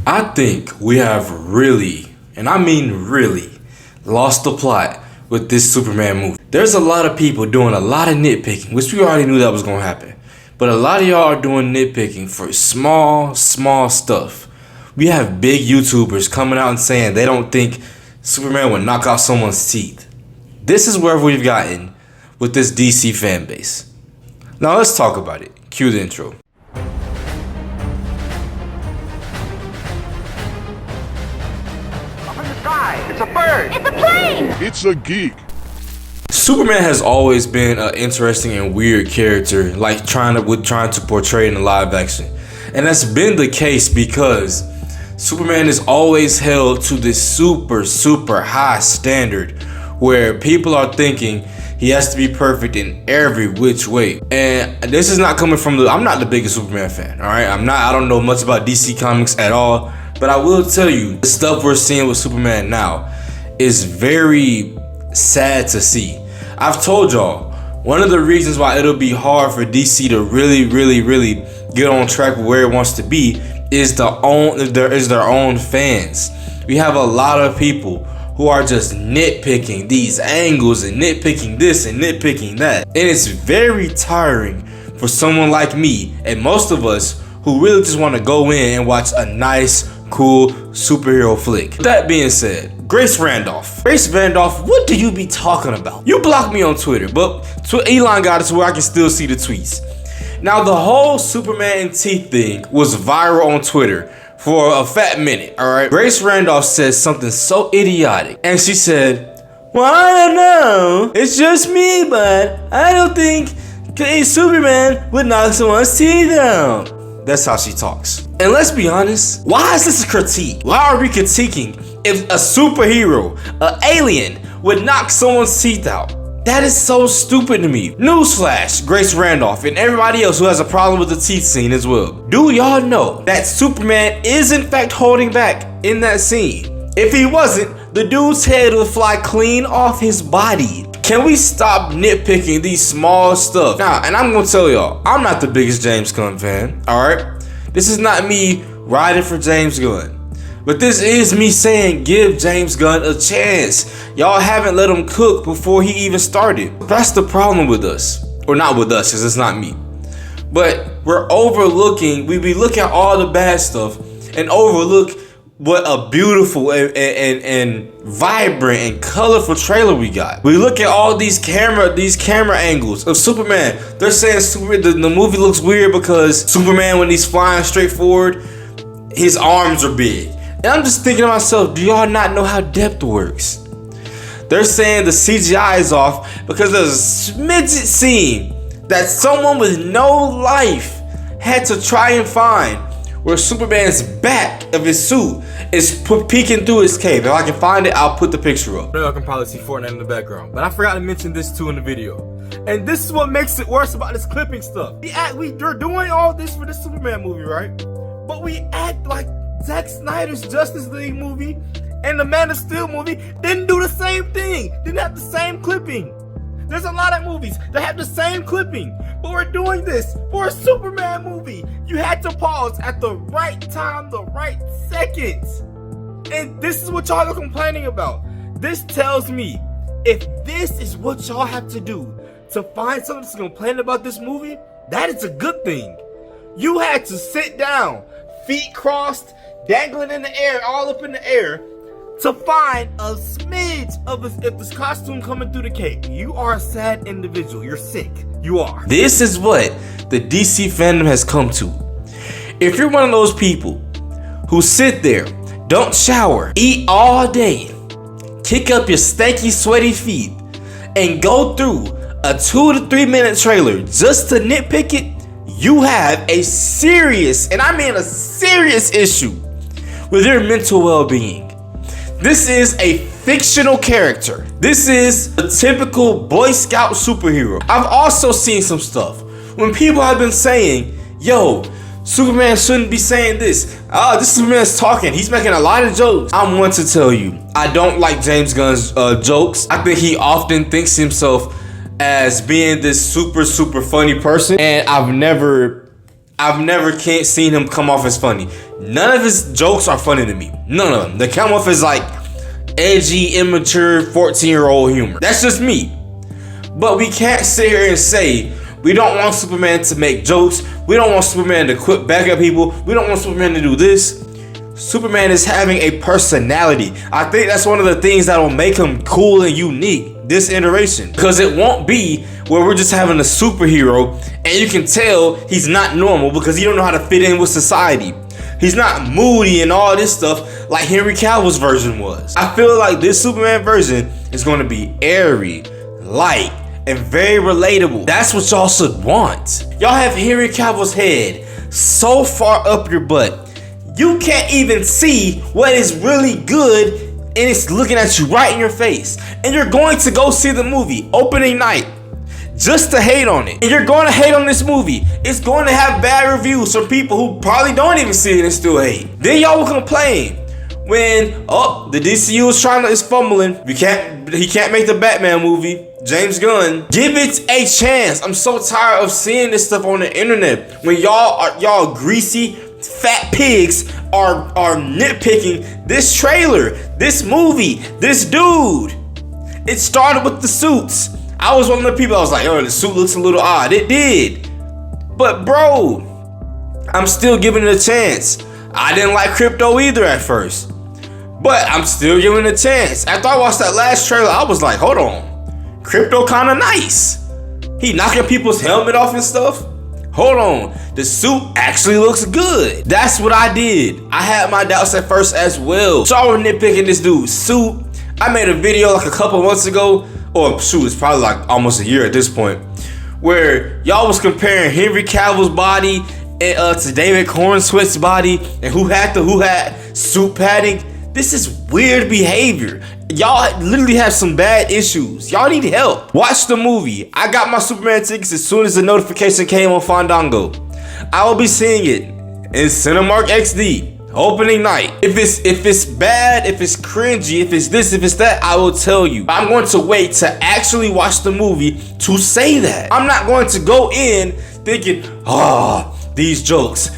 I think we have really, and I mean really, lost the plot with this Superman movie. There's a lot of people doing a lot of nitpicking, which we already knew that was going to happen. But a lot of y'all are doing nitpicking for small stuff. We have big YouTubers coming out and saying they don't think Superman would knock out someone's teeth. This is where we've gotten with this DC fan base. Now let's talk about it. Cue the intro. It's a bird! It's a plane! It's a geek. Superman has always been an interesting and weird character, like trying to portray in live action. And that's been the case because Superman is always held to this super high standard where people are thinking he has to be perfect in every which way. And this is not coming from I'm not the biggest Superman fan, alright? I don't know much about DC Comics at all, but I will tell you, the stuff we're seeing with Superman now is very sad to see. I've told y'all, one of the reasons why it'll be hard for DC to really get on track with where it wants to be is their own fans. We have a lot of people who are just nitpicking these angles and nitpicking this and nitpicking that. And it's very tiring for someone like me and most of us who really just want to go in and watch a nice, cool superhero flick. With that being said, Grace Randolph, what do you be talking about? You blocked me on Twitter, but Elon got it to where I can still see the tweets. Now the whole Superman teeth thing was viral on Twitter for a fat minute, alright? Grace Randolph said something so idiotic, and she said, well, I don't know, it's just me, but I don't think Superman would knock someone's teeth out. That's how she talks. And let's be honest, why is this a critique? Why are we critiquing if a superhero, an alien, would knock someone's teeth out? That is so stupid to me. Newsflash, Grace Randolph and everybody else who has a problem with the teeth scene as well. Do y'all know that Superman is in fact holding back in that scene? If he wasn't, the dude's head would fly clean off his body. Can we stop nitpicking these small stuff? Now, and I'm gonna tell y'all, I'm not the biggest James Gunn fan, alright? This is not me riding for James Gunn. But this is me saying give James Gunn a chance. Y'all haven't let him cook before he even started. That's the problem with us. Or not with us, because it's not me. But we're overlooking, we be looking at all the bad stuff and overlook what a beautiful and vibrant and colorful trailer we got. We look at all these camera angles of Superman. They're saying the movie looks weird because Superman, when he's flying straight forward, his arms are big. And I'm just thinking to myself, do y'all not know how depth works? They're saying the CGI is off because there's a smidget scene that someone with no life had to try and find, where Superman's back of his suit is peeking through his cape. If I can find it, I'll put the picture up. I can probably see Fortnite in the background, but I forgot to mention this too in the video. And this is what makes it worse about this clipping stuff. We're doing all this for the Superman movie, right? But we act like Zack Snyder's Justice League movie and the Man of Steel movie didn't do the same thing, didn't have the same clipping. There's a lot of movies that have the same clipping, but we're doing this for a Superman movie. You had to pause at the right time, the right seconds. And this is what y'all are complaining about. This tells me, if this is what y'all have to do to find something to complain about this movie, that is a good thing. You had to sit down, feet crossed, dangling in the air, all up in the air, to find a smidge of if this costume coming through the cape. You are a sad individual. You're sick. You are. This is what the DC fandom has come to. If you're one of those people who sit there, don't shower, eat all day, kick up your stanky, sweaty feet, and go through a 2 to 3 minute trailer just to nitpick it, you have a serious, and I mean a serious issue with your mental well-being. This is a fictional character. This is a typical Boy Scout superhero. I've also seen some stuff when people have been saying, yo, Superman shouldn't be saying this. This Superman's talking. He's making a lot of jokes. I'm one to tell you, I don't like James Gunn's jokes. I think he often thinks himself as being this super funny person. And I I've never seen him come off as funny. None of his jokes are funny to me. None of them. They come off as like edgy, immature, 14-year-old humor. That's just me. But we can't sit here and say we don't want Superman to make jokes. We don't want Superman to quit back at people. We don't want Superman to do this. Superman is having a personality. I think that's one of the things that will make him cool and unique this iteration. Because it won't be where we're just having a superhero and you can tell he's not normal because he don't know how to fit in with society. He's not moody and all this stuff like Henry Cavill's version was. I feel like this Superman version is going to be airy, light, and very relatable. That's what y'all should want. Y'all have Henry Cavill's head so far up your butt, you can't even see what is really good, and it's looking at you right in your face. And you're going to go see the movie opening night just to hate on it. And you're going to hate on this movie. It's going to have bad reviews from people who probably don't even see it and still hate. Then y'all will complain when the DCU is fumbling. He can't make the Batman movie. James Gunn, give it a chance. I'm so tired of seeing this stuff on the internet when y'all greasy fat pigs are nitpicking this trailer, this movie, this dude. It started with the suits. I was one of the people I was like, the suit looks a little odd. It did. But bro, I'm still giving it a chance. I didn't like Crypto either at first, but I'm still giving it a chance. After I watched that last trailer, I was like, hold on, Crypto kind of nice. He knocking people's helmet off and stuff. Hold on, the suit actually looks good. That's what I did. I had my doubts at first as well. Y'all were nitpicking this dude's suit. I made a video like a couple months ago, or shoot, it's probably like almost a year at this point, where y'all was comparing Henry Cavill's body to David Cornsweet's body and who had suit padding. This is weird behavior. Y'all literally have some bad issues. Y'all need help. Watch the movie. I got my Superman tickets as soon as the notification came on Fandango. I will be seeing it in Cinemark XD opening night. If it's bad, if it's cringy, if it's this, if it's that, I will tell you. I'm going to wait to actually watch the movie to say that. I'm not going to go in thinking, these jokes,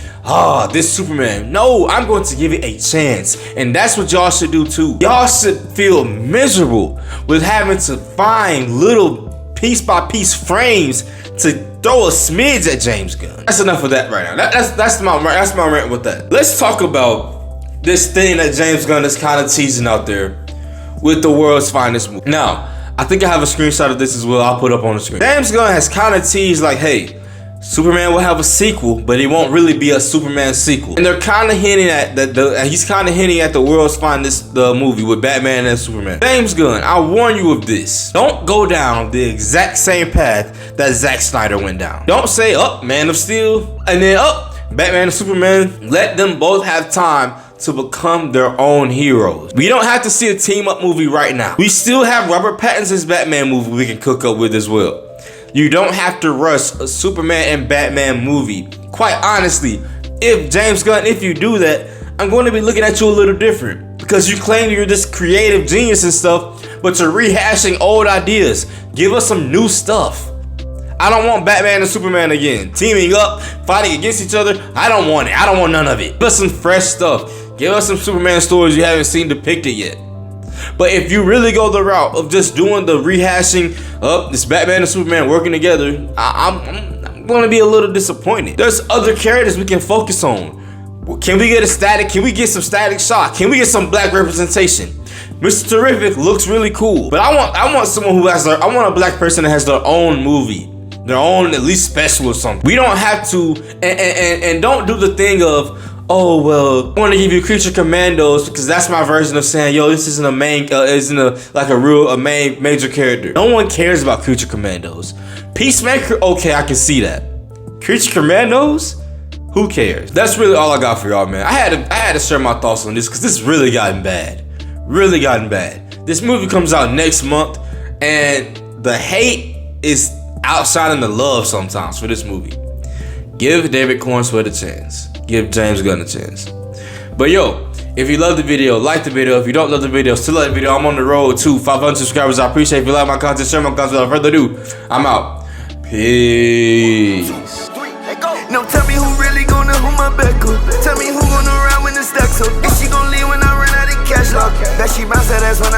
this Superman. No, I'm going to give it a chance. And that's what y'all should do too. Y'all should feel miserable with having to find little piece by piece frames to throw a smidge at James Gunn. That's enough of that right now. That's my rant with that. Let's talk about this thing that James Gunn is kind of teasing out there with the world's finest movie. Now, I think I have a screenshot of this as well. I'll put up on the screen. James Gunn has kind of teased like, hey, Superman will have a sequel, but it won't really be a Superman sequel. And they're kind of hinting at he's kind of hinting at the world's finest movie with Batman and Superman. James Gunn, I warn you of this. Don't go down the exact same path that Zack Snyder went down. Don't say, Man of Steel, and then Batman and Superman. Let them both have time to become their own heroes. We don't have to see a team up movie right now. We still have Robert Pattinson's Batman movie we can cook up with as well. You don't have to rush a Superman and Batman movie. Quite honestly, if you do that, I'm going to be looking at you a little different. Because you claim you're this creative genius and stuff, but you're rehashing old ideas. Give us some new stuff. I don't want Batman and Superman again. Teaming up, fighting against each other. I don't want it. I don't want none of it. Give us some fresh stuff. Give us some Superman stories you haven't seen depicted yet. But if you really go the route of just doing the rehashing of this Batman and Superman working together, I'm going to be a little disappointed. There's other characters we can focus on. Can we get some Static Shock? Can we get some black representation? Mr. Terrific looks really cool, but I want someone who has I want a black person that has their own movie, their own at least special or something. We don't have to, and don't do the thing of, I want to give you Creature Commandos because that's my version of saying, this isn't a main, major character. No one cares about Creature Commandos. Peacemaker, okay, I can see that. Creature Commandos, who cares? That's really all I got for y'all, man. I had to share my thoughts on this because this really gotten bad. Really gotten bad. This movie comes out next month, and the hate is outshining the love sometimes for this movie. Give David Cornsweet a chance. Give James Gunn a chance. But if you love the video, like the video. If you don't love the video, still like the video. I'm on the road to 500 subscribers. I appreciate if you like my content, share my content. Without further ado, I'm out. Peace. Now tell me who really So if she gon' leave when I run out of cash, lock. Bet she bounce that ass when I